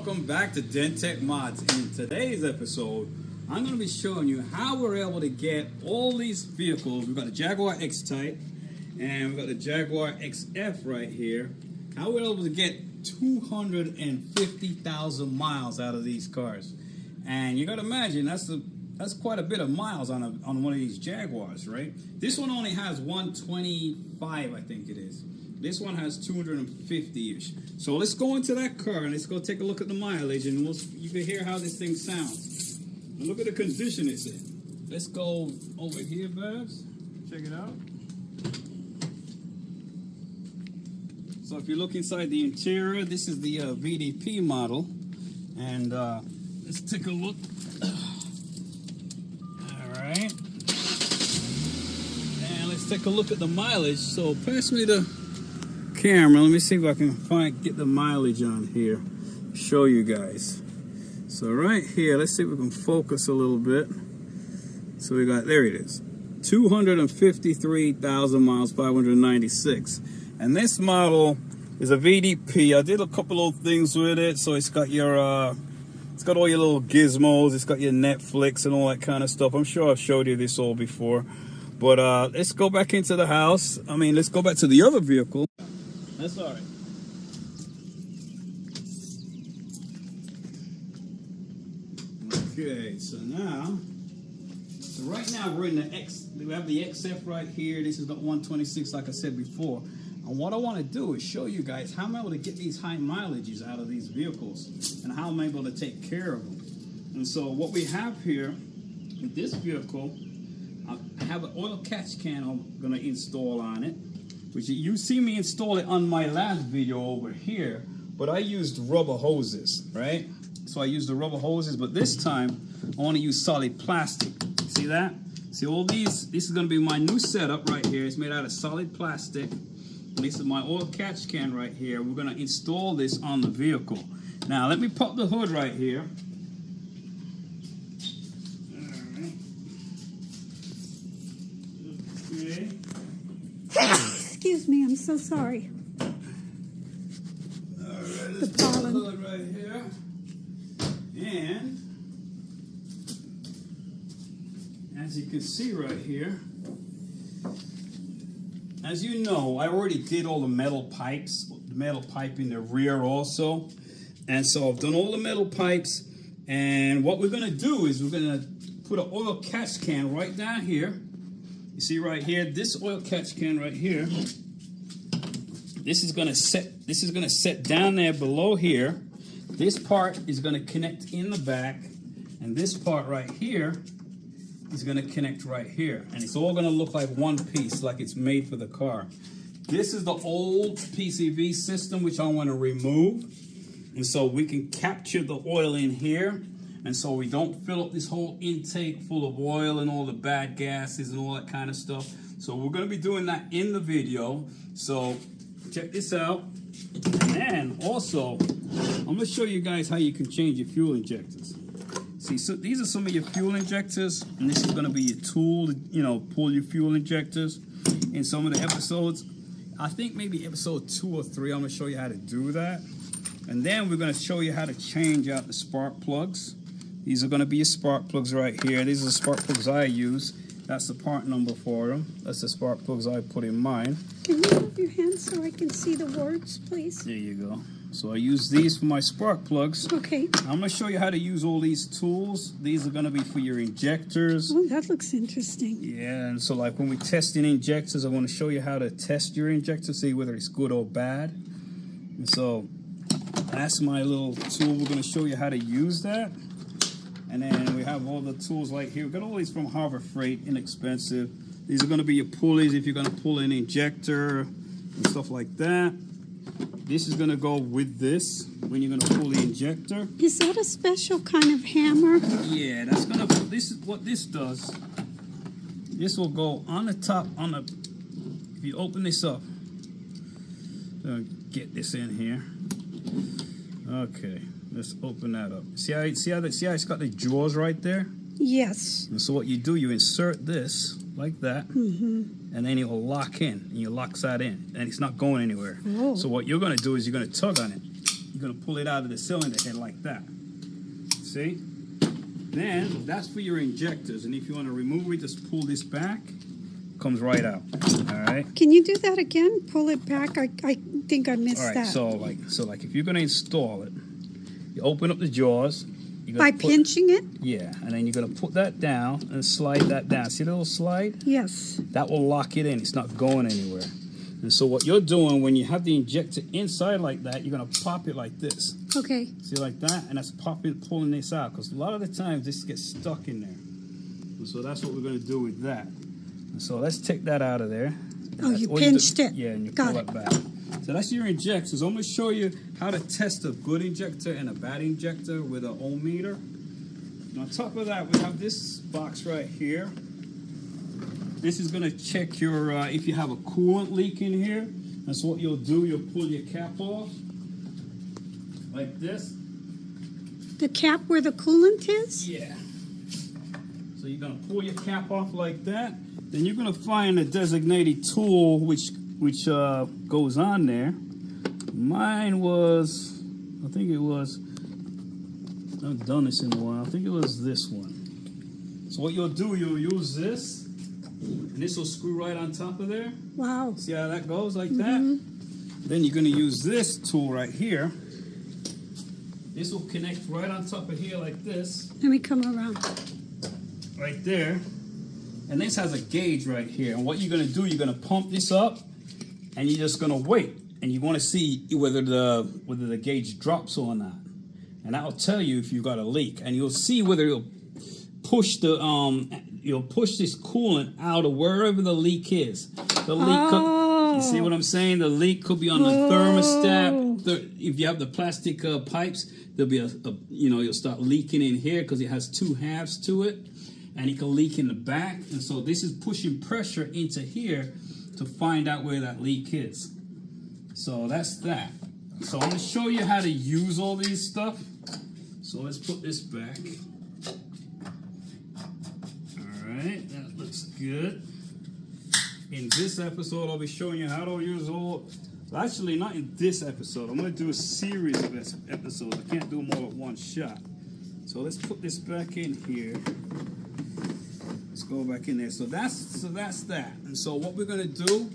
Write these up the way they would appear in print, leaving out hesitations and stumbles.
welcome back to DenTech Mods. In today's episode, I'm going to be showing you how we're able to get all these vehicles. We've got the Jaguar X-Type and we've got the Jaguar XF right here. How we're able to get 250,000 miles out of these cars. And you got to imagine that's quite a bit of miles on one of these Jaguars, right? This one only has 125, I think it is. This one has 250-ish. So let's go into that car and let's go take a look at the mileage, and you can hear how this thing sounds. And look at the condition it's in. Let's go over here, Babs. Check it out. So if you look inside the interior, this is the VDP model. And let's take a look. All right. And let's take a look at the mileage. So pass me the camera. Let me see if I can get the mileage on here. Show you guys. So right here, let's see if we can focus a little bit. So we got, there it is. 253,000 miles, 596. And this model is a VDP. I did a couple of things with it. So it's got your it's got all your little gizmos. It's got your Netflix and all that kind of stuff. I'm sure I've showed you this all before. But let's go back into the house. Let's go back to the other vehicle. That's all right. Okay, so right now we're in the X. We have the XF right here. This is the 126, like I said before. And what I want to do is show you guys how I'm able to get these high mileages out of these vehicles and how I'm able to take care of them. And so what we have here with this vehicle, I have an oil catch can I'm going to install on it. Which you see me install it on my last video over here, but I used rubber hoses, right? So I used the rubber hoses, but this time I want to use solid plastic. See that? See all these? This is going to be my new setup right here. It's made out of solid plastic. And this is my oil catch can right here. We're going to install this on the vehicle. Now let me pop the hood right here. All right. Okay. Excuse me, I'm so sorry. All right, let's the pollen. put the hood right here. And as you can see right here, as you know, I already did all the metal pipes, the metal pipe in the rear also. And so I've done all the metal pipes. And what we're going to do is we're going to put an oil catch can right down here. You see right here, this oil catch can right here. This is gonna set down there below here. This part is gonna connect in the back, and this part right here is gonna connect right here. And it's all gonna look like one piece, like it's made for the car. This is the old PCV system, which I wanna remove. And so we can capture the oil in here. And so we don't fill up this whole intake full of oil and all the bad gases and all that kind of stuff. So we're going to be doing that in the video. So check this out. And also, I'm going to show you guys how you can change your fuel injectors. See, so these are some of your fuel injectors. And this is going to be your tool to, pull your fuel injectors. In some of the episodes, I think maybe episode 2 or 3, I'm going to show you how to do that. And then we're going to show you how to change out the spark plugs. These are going to be your spark plugs right here. These are the spark plugs I use. That's the part number for them. That's the spark plugs I put in mine. Can you move your hand so I can see the words, please? There you go. So I use these for my spark plugs. Okay. I'm going to show you how to use all these tools. These are going to be for your injectors. Oh, that looks interesting. Yeah, and so like when we test in injectors, I want to show you how to test your injector, see whether it's good or bad. And so that's my little tool. We're going to show you how to use that. And then we have all the tools like here. We've got all these from Harbor Freight, inexpensive. These are going to be your pulleys if you're going to pull an injector and stuff like that. This is going to go with this when you're going to pull the injector. Is that a special kind of hammer? Yeah, this is what this does. This will go on the top, if you open this up. Get this in here. Okay. Let's open that up. See how it's got the jaws right there? Yes. And so what you do, you insert this like that, and then it will lock in, and you lock that in, and it's not going anywhere. Oh. So what you're going to do is you're going to tug on it. you're gonna pull it out of the cylinder head like that. See? Then that's for your injectors, and if you want to remove it, just pull this back. Comes right out. All right. Can you do that again? Pull it back. I think I missed All right. that. So like if you're gonna install it, you open up the jaws. By pinching it? Yeah, and then you're gonna put that down and slide that down. See the little slide? Yes. That will lock it in. It's not going anywhere. And so what you're doing when you have the injector inside like that, you're gonna pop it like this. Okay. See, like that, and that's pulling this out, because a lot of the times this gets stuck in there. And so that's what we're gonna do with that. And so let's take that out of there. Oh, you pinched it. Yeah, and you Got pull it. it back. So that's your injectors. I'm gonna show you how to test a good injector and a bad injector with an ohm meter. And on top of that, we have this box right here. This is gonna check your if you have a coolant leak in here. That's what you'll do. You'll pull your cap off like this. The cap where the coolant is? Yeah. So you're gonna pull your cap off like that. Then you're gonna find a designated tool which goes on there. Mine was, I think it was, I haven't done this in a while. I think it was this one. So what you'll do, you'll use this, and this will screw right on top of there. Wow. See how that goes like that? Then you're gonna use this tool right here. This will connect right on top of here like this. Let me come around. Right there. And this has a gauge right here. And what you're gonna do, you're gonna pump this up, and you're just gonna wait. And you wanna see whether the gauge drops or not. And that'll tell you if you've got a leak. And you'll see whether you'll push the you'll push this coolant out of wherever the leak is. The leak you see what I'm saying? The leak could be on the thermostat. If you have the plastic pipes, there'll be you'll start leaking in here because it has two halves to it, and it can leak in the back. And so this is pushing pressure into here to find out where that leak is. So that's that. So I'm going to show you how to use all these stuff. So let's put this back. All right, that looks good. In this episode, I'll be showing you how to use all. Actually, not in this episode. I'm going to do a series of episodes. I can't do them all at one shot. So let's put this back in here. Let's go back in there. So that's that. And so what we're going to do,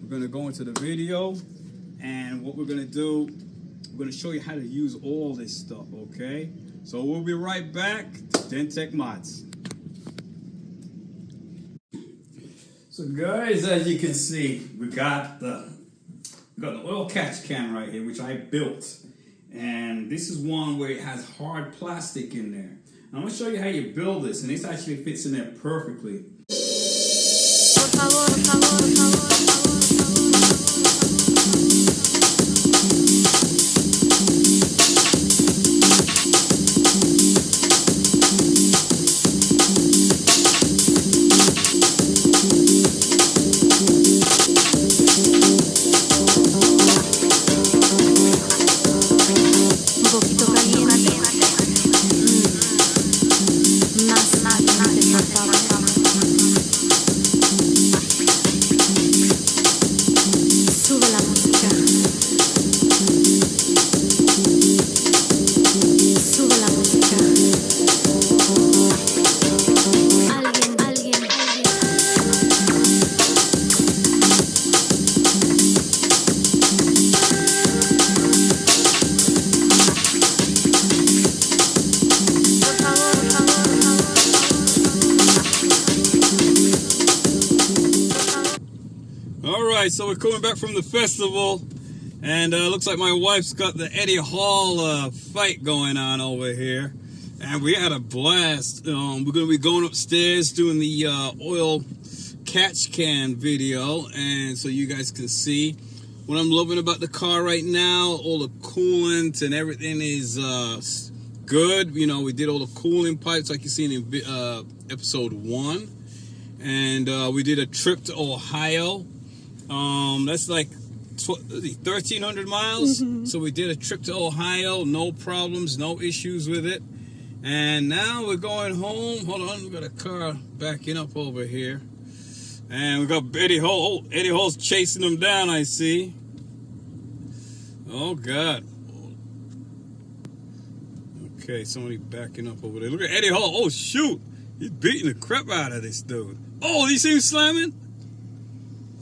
we're going to go into the video. And what we're going to do, we're going to show you how to use all this stuff, okay? So we'll be right back to Dentech Mods. So guys, as you can see, we got the oil catch can right here, which I built. And this is one where it has hard plastic in there. And I'm going to show you how you build this, and this actually fits in there perfectly. So we're coming back from the festival, and looks like my wife's got the Eddie Hall fight going on over here, and we had a blast. We're going to be going upstairs doing the oil catch can video, and so you guys can see what I'm loving about the car right now. All the coolant and everything is good. You know, we did all the cooling pipes like you seen in episode 1, and we did a trip to Ohio. That's like 1,300 miles. So we did a trip to Ohio, no problems, no issues with it. And now we're going home. Hold on, we got a car backing up over here. And we got Eddie Hall. Oh, Eddie Hall's chasing them down, I see. Oh, God. Okay, somebody backing up over there. Look at Eddie Hall. Oh, shoot. He's beating the crap out of this dude. Oh, you see him slamming?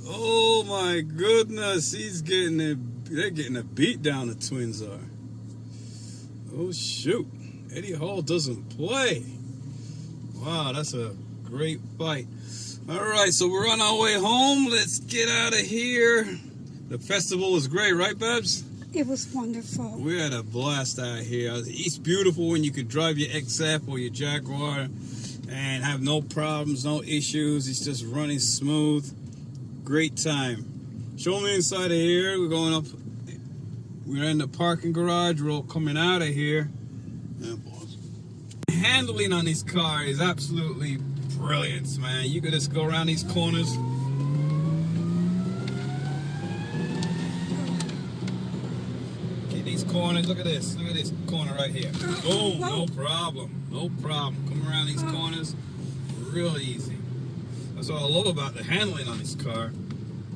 Oh, my goodness. They're getting a beat down, the Twins are. Oh, shoot. Eddie Hall doesn't play. Wow, that's a great fight. All right, so we're on our way home. Let's get out of here. The festival was great, right, Babs? It was wonderful. We had a blast out here. It's beautiful when you could drive your XF or your Jaguar and have no problems, no issues. It's just running smooth. Great time. Show me inside of here. We're going up. We're in the parking garage. We're all coming out of here. Handling on this car is absolutely brilliant, man. You could just go around these corners. These corners, look at this corner right here. Oh, no problem, come around these corners real easy. That's what I love about the handling on this car.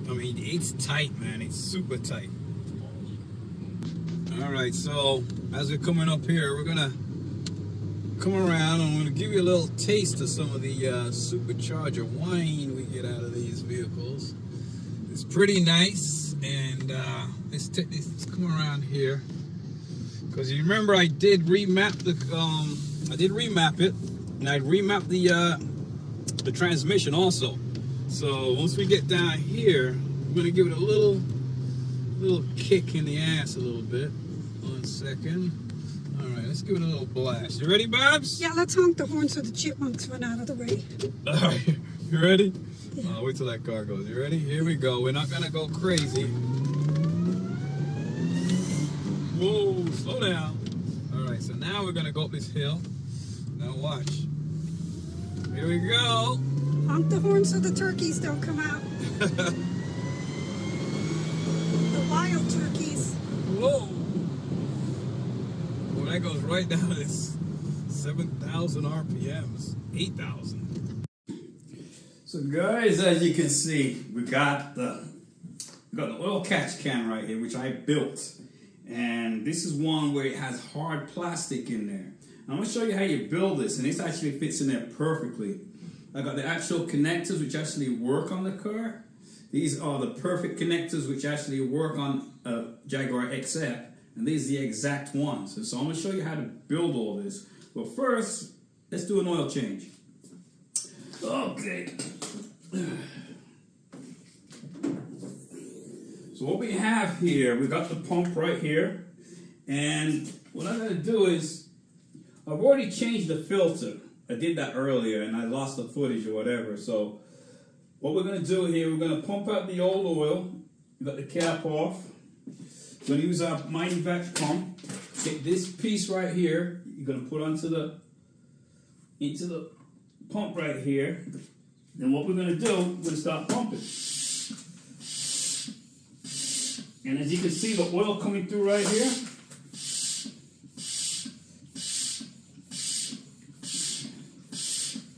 I mean, it's tight, man. It's super tight. All right, so as we're coming up here, we're gonna come around and I'm gonna give you a little taste of some of the supercharger wine we get out of these vehicles. It's pretty nice, and let's come around here, because you remember I did remap it, and I remapped the transmission also. So once we get down here, we're gonna give it a little kick in the ass a little bit. 1 second. All right, let's give it a little blast. You ready, Babs? Yeah, let's honk the horn so the chipmunks run out of the way. All right, you ready? Yeah. Wait till that car goes. You ready? Here we go. We're not gonna go crazy. Whoa, slow down. All right, so now we're gonna go up this hill. Now watch. Here we go. Honk the horn so the turkeys don't come out. The wild turkeys. Whoa. Well, that goes right down to this 7,000 RPMs. 8,000. So guys, as you can see, we got the oil catch can right here, which I built. And this is one where it has hard plastic in there. I'm going to show you how you build this, and this actually fits in there perfectly. I got the actual connectors which actually work on the car. These are the perfect connectors which actually work on a Jaguar XF, and these are the exact ones. So I'm going to show you how to build all this. But first, let's do an oil change. Okay. So what we have here, we got the pump right here, and what I'm going to do is, I've already changed the filter. I did that earlier and I lost the footage or whatever. So what we're going to do here, we're going to pump out the old oil. We got the cap off. We're going to use our Mighty Vac pump. Get this piece right here. You're going to put into the pump right here. Then what we're going to do, we're going to start pumping. And as you can see, the oil coming through right here.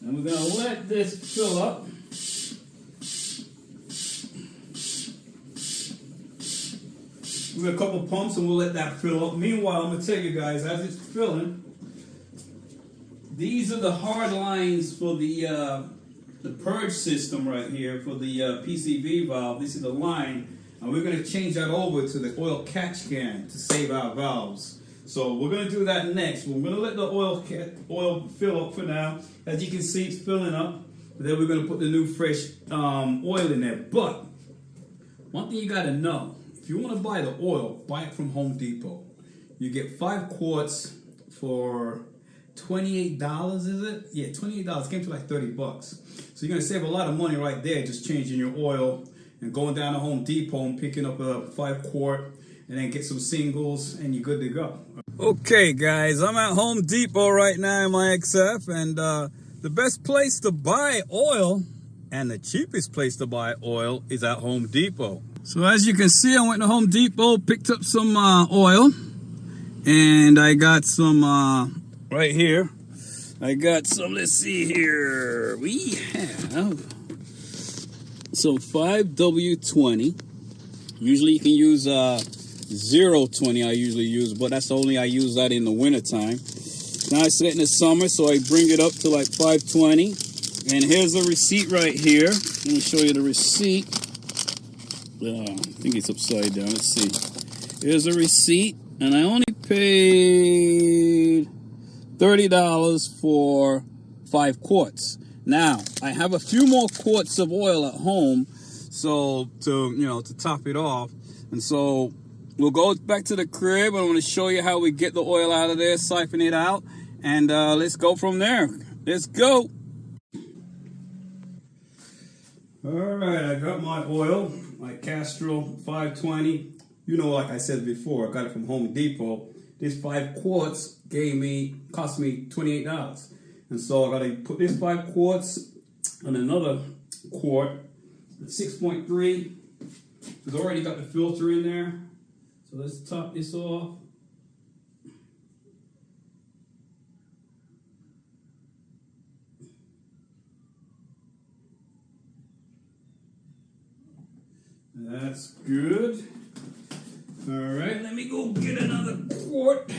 And we're going to let this fill up. We got a couple pumps and we'll let that fill up. Meanwhile, I'm going to tell you guys, as it's filling, these are the hard lines for the purge system right here for the PCV valve. This is the line. And we're going to change that over to the oil catch can to save our valves. So we're going to do that next. We're going to let the oil fill up for now. As you can see, it's filling up. Then we're going to put the new fresh oil in there. But one thing you got to know, if you want to buy the oil, buy it from Home Depot. You get 5 quarts for $28, is it? Yeah, $28. It came to like $30. So you're going to save a lot of money right there just changing your oil and going down to Home Depot and picking up a 5 quart and then get some singles and you're good to go. Okay guys, I'm at Home Depot right now in my XF, and the best place to buy oil and the cheapest place to buy oil is at Home Depot. So as you can see, I went to Home Depot, picked up some oil, and I got some right here. I got some, let's see here, we have some 5W20. Usually you can use 020 I usually use, but that's only I use that in the winter time. Now it's getting the summer, so I bring it up to like 520. And here's the receipt right here. Let me show you the receipt. I think it's upside down. Let's see. Here's a receipt, and I only paid $30 for 5 quarts. Now I have a few more quarts of oil at home, so to top it off. And so we'll go back to the crib. I'm going to show you how we get the oil out of there, siphon it out, and let's go from there. Let's go. All right, I got my oil, my Castrol 520. You know, like I said before, I got it from Home Depot. This 5 quarts cost me $28. And so I got to put this 5 quarts on another quart, 6.3. It's already got the filter in there. So let's top this off. That's good. All right, let me go get another quart.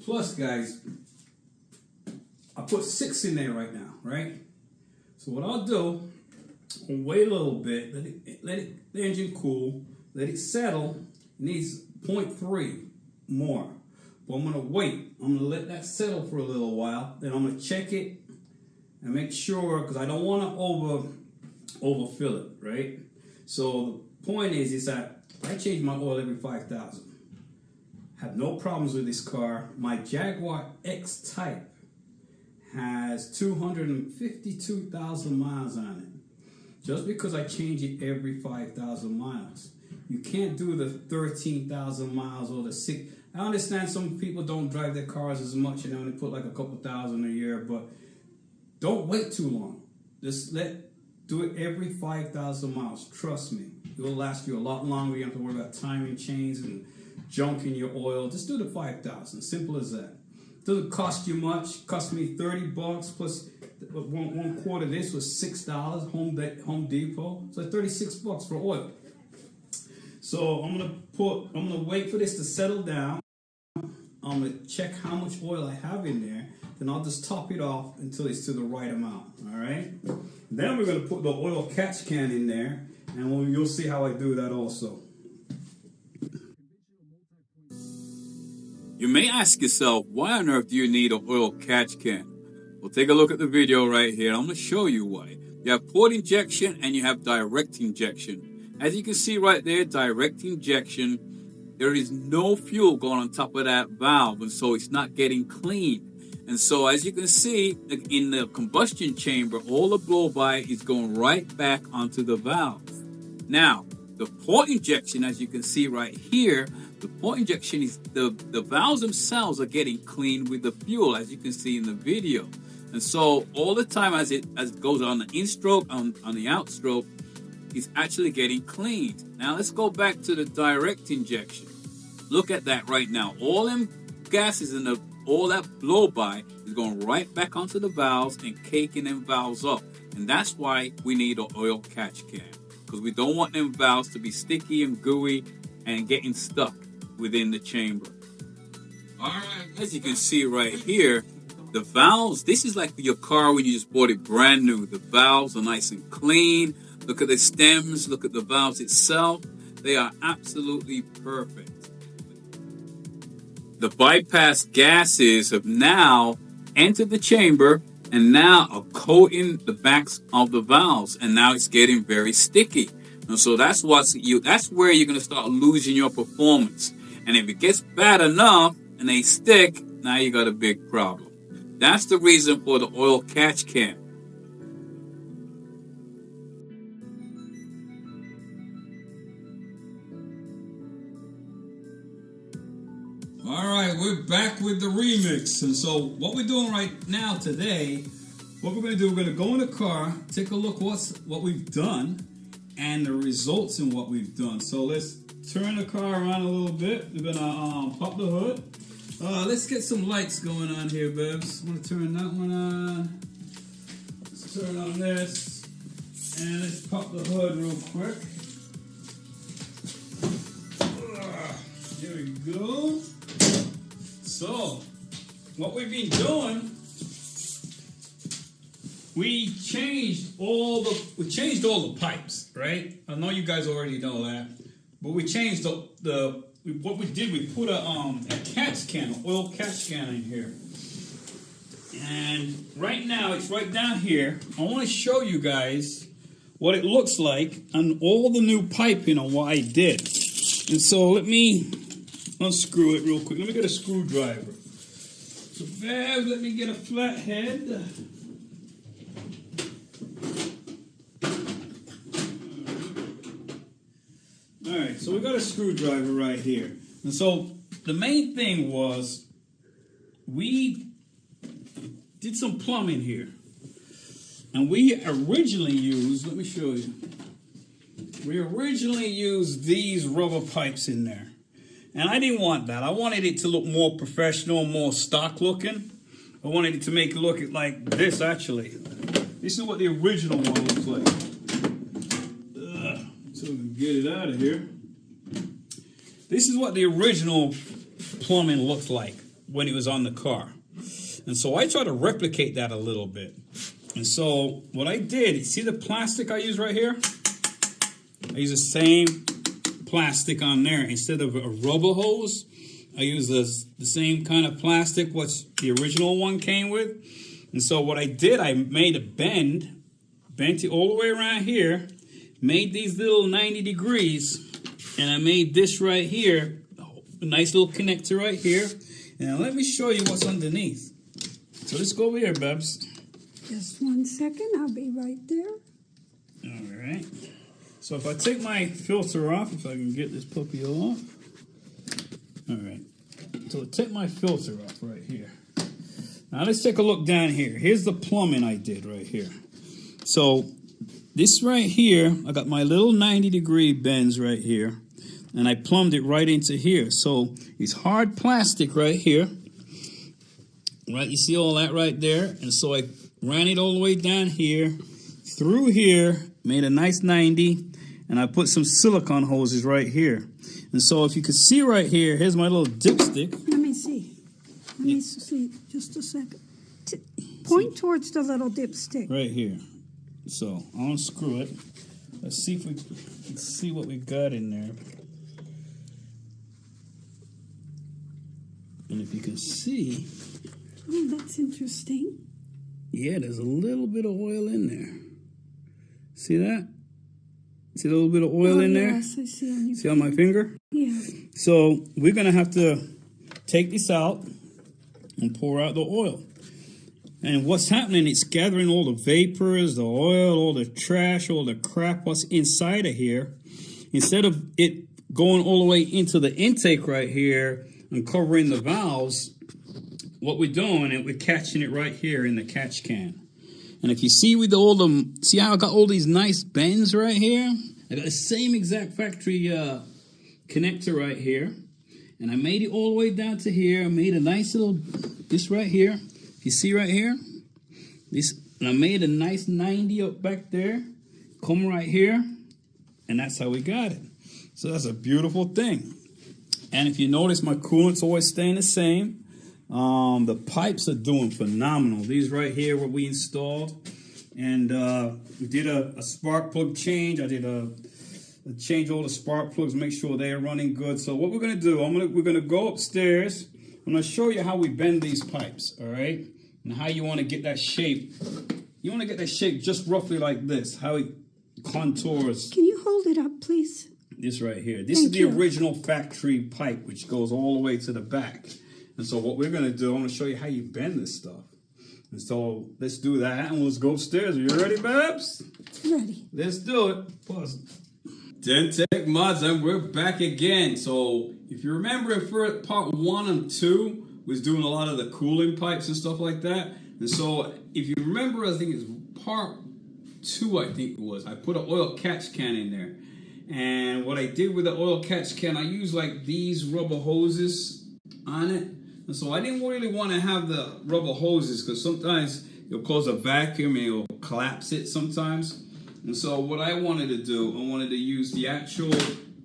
Plus, guys, I put 6 in there right now, right? So what I'll do, I'll wait a little bit, let the engine cool, let it settle. It needs 0.3 more. But I'm gonna wait. I'm gonna let that settle for a little while. Then I'm gonna check it and make sure, because I don't want to overfill it, right? So the point is that I change my oil every 5,000. Have no problems with this car. My Jaguar X-Type has 252,000 miles on it. Just because I change it every 5,000 miles. You can't do the 13,000 miles or the 6. I understand some people don't drive their cars as much and they only put like a couple thousand a year, but don't wait too long. Just do it every 5,000 miles. Trust me. It will last you a lot longer. You don't have to worry about timing chains and junk in your oil. Just do the 5,000. Simple as that. Doesn't cost you much. Cost me $30 plus one quart of this was $6. Home Depot. So $36 for oil. So I'm gonna wait for this to settle down. I'm gonna check how much oil I have in there. Then I'll just top it off until it's to the right amount. All right. Then we're gonna put the oil catch can in there, and you'll see how I do that also. You may ask yourself, why on earth do you need an oil catch can? Well, take a look at the video right here. I'm going to show you why. You have port injection and you have direct injection. As you can see right there, direct injection, there is no fuel going on top of that valve, and so it's not getting clean. And so as you can see, in the combustion chamber, all the blow-by is going right back onto the valve. Now, the port injection, as you can see right here, the port injection is the valves themselves are getting clean with the fuel, as you can see in the video. And so all the time as it goes on the in-stroke, on the out-stroke, it's actually getting cleaned. Now let's go back to the direct injection. Look at that right now. All them gases and all that blow-by is going right back onto the valves and caking them valves up. And that's why we need an oil catch can, because we don't want them valves to be sticky and gooey and getting stuck within the chamber. All right, as you can see right here, the valves, this is like your car when you just bought it brand new. The valves are nice and clean. Look at the stems, look at the valves itself. They are absolutely perfect. The bypass gases have now entered the chamber and now are coating the backs of the valves, and now it's getting very sticky. And so that's where you're going to start losing your performance. And if it gets bad enough and they stick, now you got a big problem. That's the reason for the oil catch can. All right, we're back with the remix. And so what we're doing right now today, what we're going to do, we're going to go in the car, take a look what we've done and the results in what we've done. So let's turn the car around a little bit. We're going to pop the hood. Let's get some lights going on here, Bebs. I'm going to turn that one on. Let's turn on this. And let's pop the hood real quick. There we go. So, what we've been doing, we changed all the pipes, right? I know you guys already know that, but we changed what we did. We put a catch can, an oil catch can in here, and right now it's right down here. I want to show you guys what it looks like on all the new piping and what I did. And so let me unscrew it real quick. Let me get a screwdriver. So, Bev, let me get a flathead. All right, so we got a screwdriver right here. And so the main thing was we did some plumbing here. And we originally used, let me show you. We originally used these rubber pipes in there. And I didn't want that. I wanted it to look more professional, more stock looking. I wanted it to make it look like this, actually. This is what the original one looks like. So we can get it out of here. This is what the original plumbing looked like when it was on the car. And so I tried to replicate that a little bit. And so what I did, see the plastic I use right here? I use the same plastic on there. Instead of a rubber hose, I use the same kind of plastic what the original one came with. And so what I did, I made a bent it all the way around here, made these little 90 degrees, and I made this right here, a nice little connector right here. And let me show you what's underneath. So let's go over here, Bebs. Just 1 second, I'll be right there. All right. So if I take my filter off, if I can get this puppy off. All right. So take my filter off right here. Now let's take a look down here. Here's the plumbing I did right here. So this right here, I got my little 90-degree bends right here, and I plumbed it right into here. So it's hard plastic right here. Right, you see all that right there? And so I ran it all the way down here, through here, made a nice 90, and I put some silicone hoses right here. And so if you can see right here, here's my little dipstick. Let me see. Let me see. Just a second. Point towards the little dipstick. Right here. So I'll unscrew it. Let's see if we can see what we got in there. And if you can see. Oh, that's interesting. Yeah, there's a little bit of oil in there. See that? See a little bit of oil in there? Yes, I see on your See on my finger? Yeah. So we're going to have to take this out and pour out the oil. And what's happening, it's gathering all the vapors, the oil, all the trash, all the crap, what's inside of here. Instead of it going all the way into the intake right here and covering the valves, what we're doing is we're catching it right here in the catch can. And if you see with all the, see how I got all these nice bends right here? I got the same exact factory connector right here. And I made it all the way down to here. I made a nice little, this right here. You see right here? This, and I made a nice 90 up back there. Come right here. And that's how we got it. So that's a beautiful thing. And if you notice, my coolant's always staying the same. The pipes are doing phenomenal. These right here, what we installed. And we did a spark plug change. I did change all the spark plugs, make sure they're running good. So what we're going to do, we're going to go upstairs. I'm going to show you how we bend these pipes, all right? And how you want to get that shape. You want to get that shape just roughly like this, how it contours. Can you hold it up, please? This right here. This is the original factory pipe, which goes all the way to the back. And so what we're going to do, I'm going to show you how you bend this stuff. And so let's do that, and let's go upstairs. Are you ready, Babs? Ready. Let's do it. Pause. Dentech Mods, and we're back again. So if you remember, for part 1 and 2 was doing a lot of the cooling pipes and stuff like that. And so if you remember, I think it's part 2, I think it was, I put an oil catch can in there. And what I did with the oil catch can, I used like these rubber hoses on it. And so I didn't really want to have the rubber hoses because sometimes it'll cause a vacuum and it'll collapse it sometimes. And so what I wanted to do, I wanted to use the actual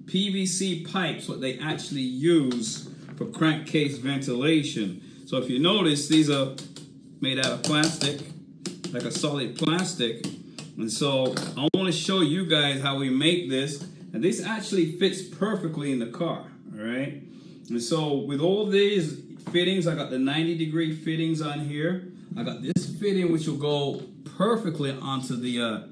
PVC pipes, what they actually use for crankcase ventilation. So if you notice, these are made out of plastic, like a solid plastic. And so I want to show you guys how we make this. And this actually fits perfectly in the car, all right? And so with all these fittings, I got the 90-degree fittings on here. I got this fitting which will go perfectly onto the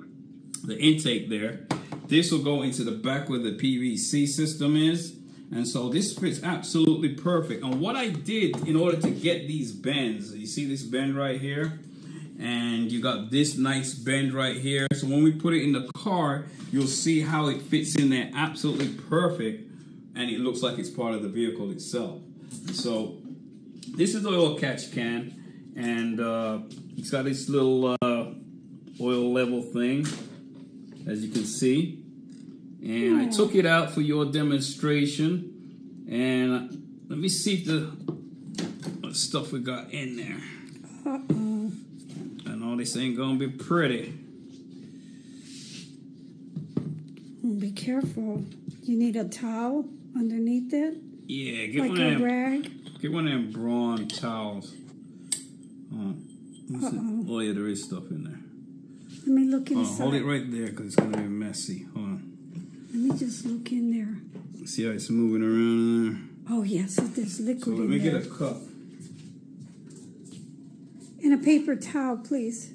intake there. This will go into the back where the PVC system is. And so this fits absolutely perfect. And what I did in order to get these bends, you see this bend right here? And you got this nice bend right here. So when we put it in the car, you'll see how it fits in there absolutely perfect. And it looks like it's part of the vehicle itself. So this is the oil catch can. And it's got this little oil level thing, as you can see. And I took it out for your demonstration. And let me see what stuff we got in there. Uh-oh. I know this ain't gonna be pretty. Be careful. You need a towel underneath it? Yeah, get like one a of them. rag? Get one of them brawn towels. Oh yeah, there is stuff in there. Let me look inside. Hold it right there because it's gonna be messy. Hold on. Let me just look in there. See how it's moving around in there? Oh yes, there's liquid So let in me there. get a cup. And a paper towel, please.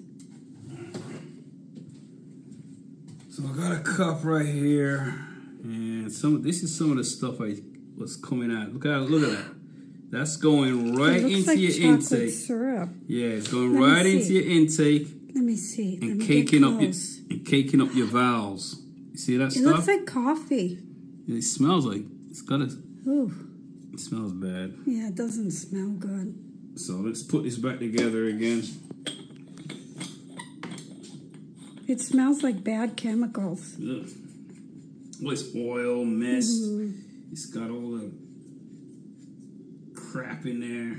So I got a cup right here, and this is some of the stuff was coming out. Look at that. That's going right It looks into like your chocolate intake. syrup. Yeah, it's going Let me right into see. your intake Let me see. and Let me caking get up close. caking up your valves. You see that It stuff? looks like coffee. It smells like Ooh, it smells bad. yeah, it doesn't smell good. So let's put this back together again. It smells like bad chemicals. Ugh. Well, it's oil, mist. Mm-hmm. It's got all the crap in there.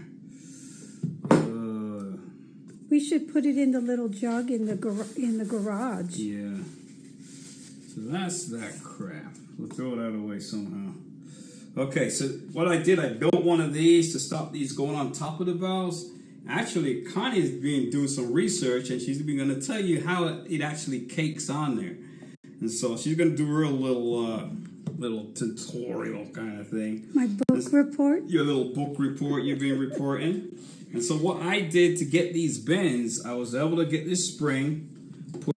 We should put it in the little jug in the garage. Yeah. So that's that crap. We'll throw that away somehow. Okay, so what I did, I built one of these to stop these going on top of the valves. Actually, Connie's been doing some research, and she's been going to tell you how it actually cakes on there. And so she's going to do a little tutorial kind of thing. My book report? Your little book report you've been reporting. And so what I did to get these bends, I was able to get this spring,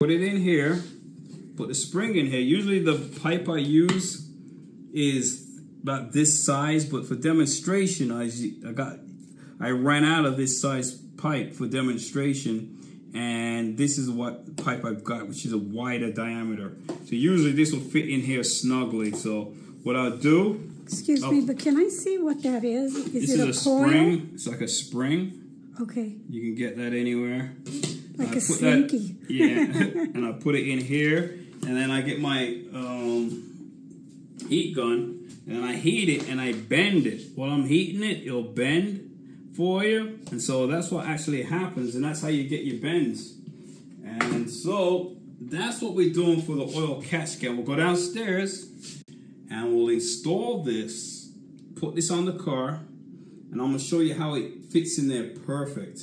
put it in here, put the spring in here. Usually the pipe I use is about this size, but for demonstration, I ran out of this size pipe for demonstration, and this is what pipe I've got, which is a wider diameter. So usually this will fit in here snugly. So what I'll do... Excuse me, but can I see what that is? This is it is a coil? spring. It's like a spring. Okay. You can get that anywhere. Like a put that- slinky. Yeah, and I put it in here, and then I get my heat gun, and I heat it, and I bend it. While I'm heating it, it'll bend for you, and so that's what actually happens, and that's how you get your bends. And so that's what we're doing for the oil catch can. We'll go downstairs, and we'll install this, put this on the car, and I'm going to show you how it fits in there perfect.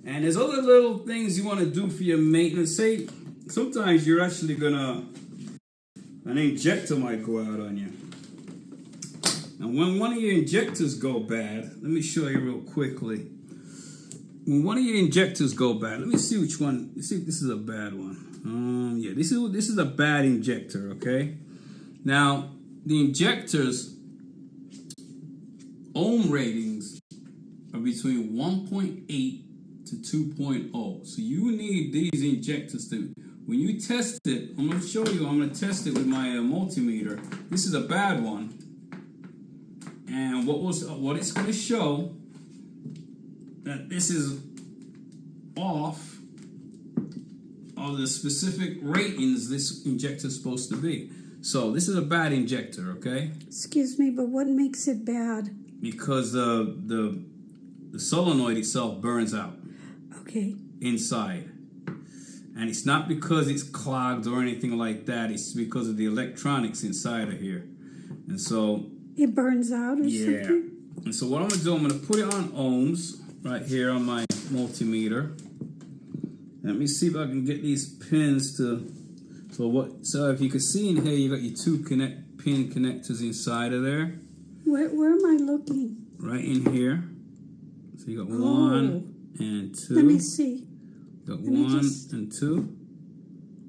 And there's other little things you want to do for your maintenance. Say, sometimes you're actually an injector might go out on you. And when one of your injectors go bad, let me show you real quickly. When one of your injectors go bad, let me see which one. Let's see if this is a bad one. Yeah, this is a bad injector, okay? Now, the injector's ohm ratings are between 1.8 to 2.0. So you need these injectors to when you test it, I'm going to show you, I'm going to test it with my multimeter. This is a bad one. And what it's going to show, that this is off of the specific ratings this injector is supposed to be. So this is a bad injector, okay? Excuse me, but what makes it bad? Because the solenoid itself burns out. Okay. Inside. And it's not because it's clogged or anything like that. It's because of the electronics inside of here. And so... It burns out or something? And so what I'm going to do, I'm going to put it on ohms right here on my multimeter. Let me see if I can get these pins to... So if you can see in here, you got your two pin connectors inside of there. Where am I looking? Right in here. So you got 1 and 2. Let me see. You got 1 and 2.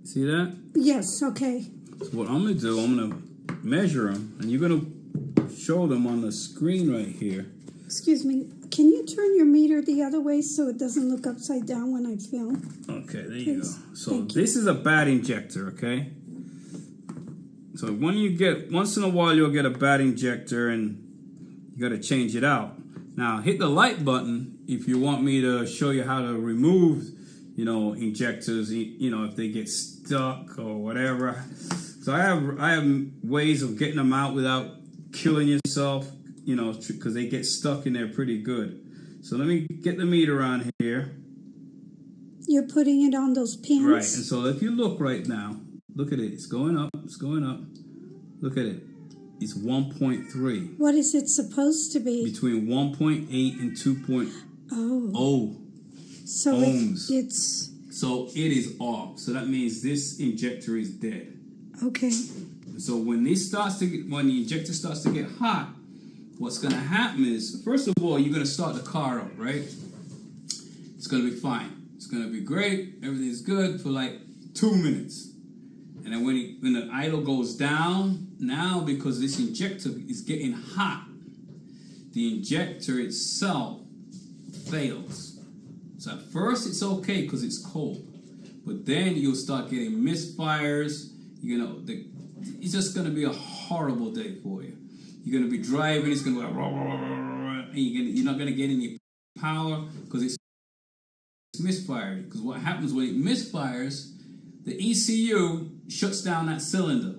See that? Yes, okay. So what I'm going to do, I'm going to measure them, and you're going to show them on the screen right here. Excuse me. Can you turn your meter the other way so it doesn't look upside down when I film? Okay, there you go. So this is a bad injector, okay? So once in a while you'll get a bad injector and you got to change it out. Now hit the like button if you want me to show you how to remove, injectors, if they get stuck or whatever. So I have ways of getting them out without killing yourself, because they get stuck in there pretty good. So let me get the meter on here. You're putting it on those pins? Right, and so if you look right now, look at it. It's going up. It's going up. Look at it. It's 1.3. What is it supposed to be? Between 1.8 and 2.0 so ohms. So it is off. So that means this injector is dead. Okay. So when the injector starts to get hot, what's going to happen is, first of all, you're going to start the car up, right? It's going to be fine. It's going to be great. Everything's good for like 2 minutes. And then when the idle goes down, now because this injector is getting hot, the injector itself fails. So at first it's okay because it's cold. But then you'll start getting misfires. It's just going to be a horrible day for you. You're going to be driving, it's going to go, and you're not going to get any power because it's misfired. Because what happens when it misfires, the ECU shuts down that cylinder.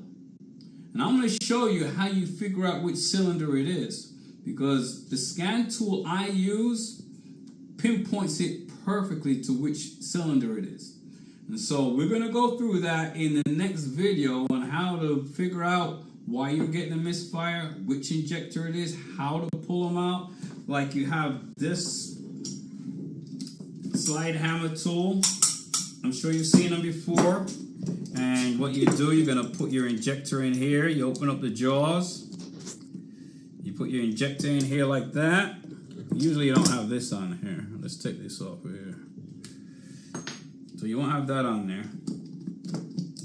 And I'm going to show you how you figure out which cylinder it is. Because the scan tool I use pinpoints it perfectly to which cylinder it is. And so we're going to go through that in the next video on how to figure out why you're getting a misfire, which injector it is, how to pull them out. Like you have this slide hammer tool. I'm sure you've seen them before. And what you do, you're going to put your injector in here. You open up the jaws. You put your injector in here like that. Usually you don't have this on here. Let's take this off here. So you won't have that on there.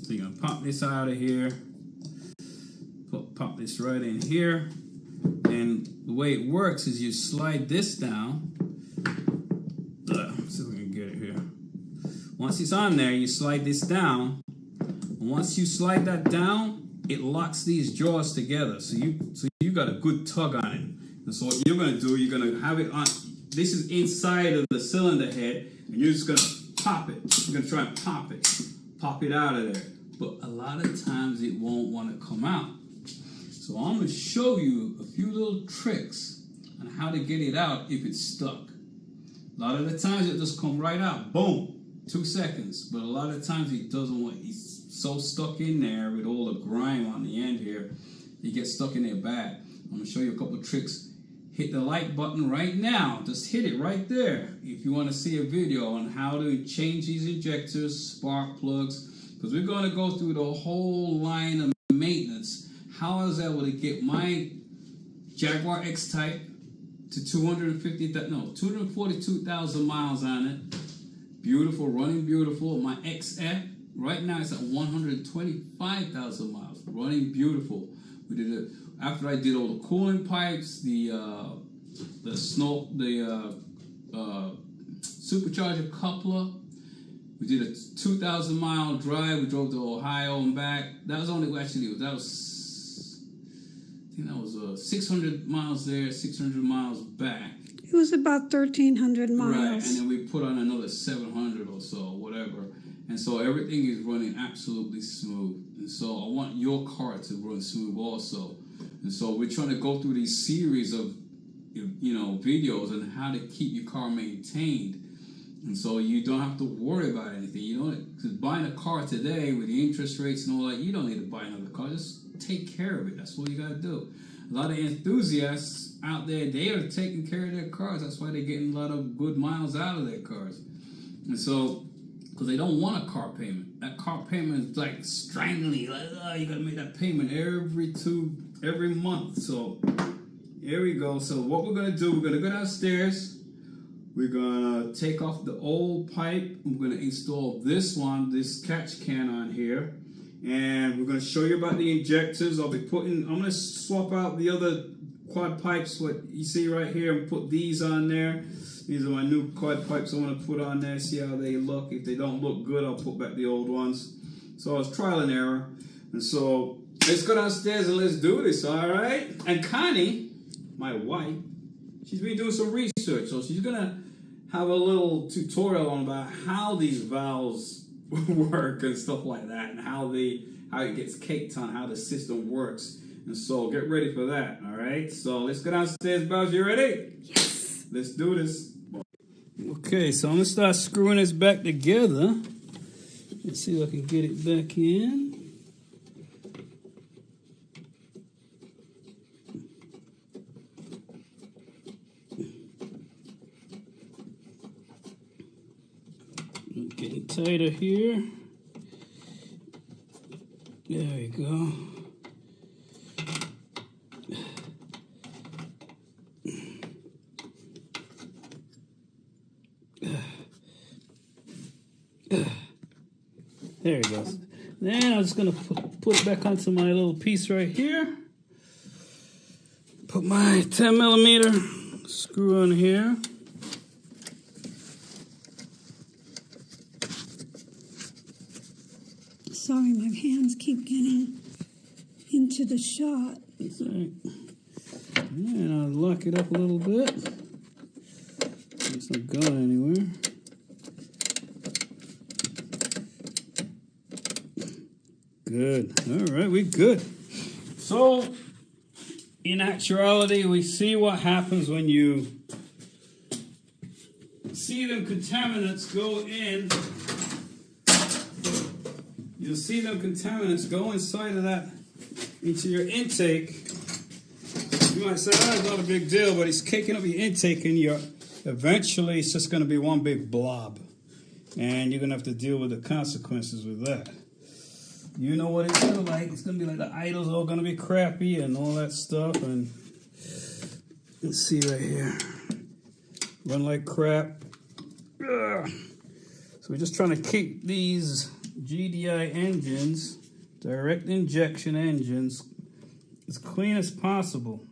So you're going to pop this out of here. Pop this right in here. And the way it works is you slide this down. Let's see if we can get it here. Once it's on there, you slide this down. And once you slide that down, it locks these jaws together. So you got a good tug on it. And so what you're going to do, you're going to have it on. This is inside of the cylinder head, and you're just going to pop it. You're going to try and pop it out of there. But a lot of times it won't want to come out. So I'm going to show you a few little tricks on how to get it out if it's stuck. A lot of the times it just come right out, boom, 2 seconds. But a lot of times it doesn't want. It's so stuck in there with all the grime on the end here, it gets stuck in there bad. I'm going to show you a couple of tricks. Hit the like button right now. Just hit it right there if you want to see a video on how to change these injectors, spark plugs, because we're going to go through the whole line of maintenance. How I was able to get my Jaguar X-Type to 242,000 miles on it. Beautiful, running beautiful. My XF, right now it's at 125,000 miles, running beautiful. We did it after I did all the cooling pipes, the supercharger coupler. We did a 2,000-mile drive. We drove to Ohio and back. That was only actually I think that was 600 miles there, 600 miles back. It was about 1,300 miles. Right, and then we put on another 700 or so, whatever. And so everything is running absolutely smooth. And so I want your car to run smooth also. And so we're trying to go through these series of, videos on how to keep your car maintained. And so you don't have to worry about anything. You don't, because buying a car today with the interest rates and all that, you don't need to buy another car. Just take care of it. That's what you got to do. A lot of enthusiasts out there, they are taking care of their cars. That's why they're getting a lot of good miles out of their cars. And so, because they don't want a car payment. That car payment is like strangling. Like, you got to make that payment every month. So, here we go. So, what we're going to do, we're going to go downstairs. We're going to take off the old pipe. We're going to install this catch can on here. And we're going to show you about the injectors. I'm going to swap out the other quad pipes, what you see right here, and put these on there. These are my new quad pipes I want to put on there, see how they look. If they don't look good, I'll put back the old ones. So it's trial and error. And so let's go downstairs and let's do this, all right? And Connie, my wife, she's been doing some research, so she's going to have a little tutorial on about how these valves work and stuff like that, and how it gets caked on, how the system works. And so get ready for that, all right? So let's go downstairs, Bells. You ready? Yes. Let's do this. Okay, so I'm going to start screwing this back together. Let's see if I can get it back in. Getting tighter here. There we go. There it goes. Then I'm just going to put it back onto my little piece right here. Put my 10 millimeter screw on here. Sorry, my hands keep getting into the shot. That's all right. And I'll lock it up a little bit. It's not going anywhere. Good. All right, we're good. So, in actuality, we see what happens when you see them contaminants go in. You'll see them contaminants go inside of that, into your intake. You might say, oh, it's not a big deal, but it's caking up your intake, and eventually it's just going to be one big blob. And you're going to have to deal with the consequences with that. You know what it's going to be like. It's going to be like the idles are all going to be crappy and all that stuff. And let's see right here. Run like crap. Ugh. So we're just trying to keep these GDI engines, direct injection engines, as clean as possible.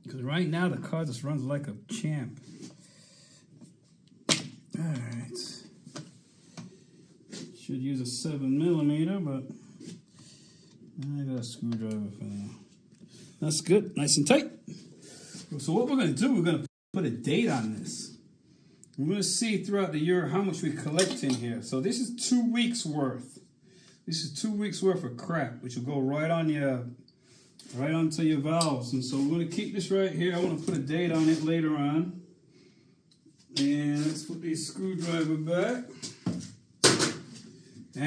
Because right now the car just runs like a champ. Alright. Should use a 7 millimeter, but I got a screwdriver for now. That's good, nice and tight. So what we're going to do, we're going to put a date on this. We're going to see throughout the year how much we collect in here. So this is 2 weeks worth. This is 2 weeks worth of crap, which will go right onto your valves. And so we're going to keep this right here. I want to put a date on it later on. And let's put the screwdriver back. And